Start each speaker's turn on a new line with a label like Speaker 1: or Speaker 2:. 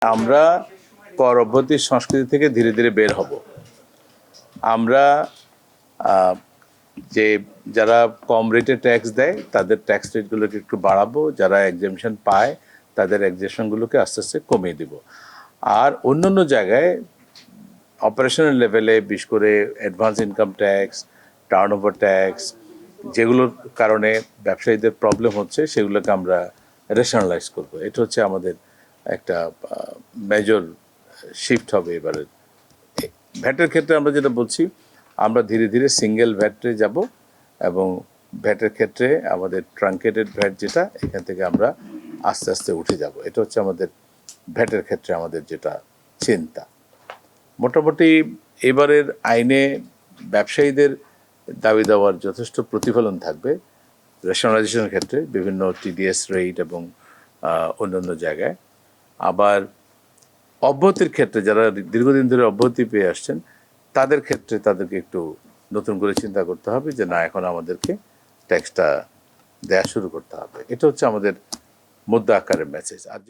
Speaker 1: আমরা কর অব্যাহতির সংস্কৃতি থেকে ধীরে ধীরে বের হব। আমরা যে যারা কম রেটে ট্যাক্স দেয় তাদের ট্যাক্স রেটগুলোকে একটু বাড়াবো, যারা এক্সেমশন পায় তাদের এক্সেমশনগুলোকে আস্তে আস্তে কমিয়ে দিব। আর অন্যান্য জায়গায় অপারেশনাল লেভেলে বিশেষ করে advance income tax, turn over tax, যেগুলোর কারণে ব্যবসায়ীদের প্রবলেম হচ্ছে সেগুলোকে আমরা রেশনালাইজ করব। এটা হচ্ছে আমাদের একটা মেজর শিফট হবে এবারে। ভ্যাটের ক্ষেত্রে আমরা যেটা বলছি, আমরা ধীরে ধীরে সিঙ্গেল ভ্যাটে যাব এবং ভ্যাটের ক্ষেত্রে আমাদের ট্রাঙ্কেটেড ভ্যাট যেটা, এখান থেকে আমরা আস্তে আস্তে উঠে যাব। এটা হচ্ছে আমাদের ভ্যাটের ক্ষেত্রে আমাদের যেটা চিন্তা। মোটামুটি এবারের আইনে ব্যবসায়ীদের দাবি দেওয়ার যথেষ্ট প্রতিফলন থাকবে রেশনালাইজেশনের ক্ষেত্রে, বিভিন্ন টিডিএস রেট এবং অন্যান্য জায়গায়। আবার অব্যাহতির ক্ষেত্রে যারা দীর্ঘদিন ধরে অব্যাহতি পেয়ে আসছেন তাদের ক্ষেত্রে তাদেরকে একটু নতুন করে চিন্তা করতে হবে যে না, এখন আমাদেরকে ট্যাক্সটা দেয়া শুরু করতে হবে। এটা হচ্ছে আমাদের মুদ্রা আকারের মেসেজ। আর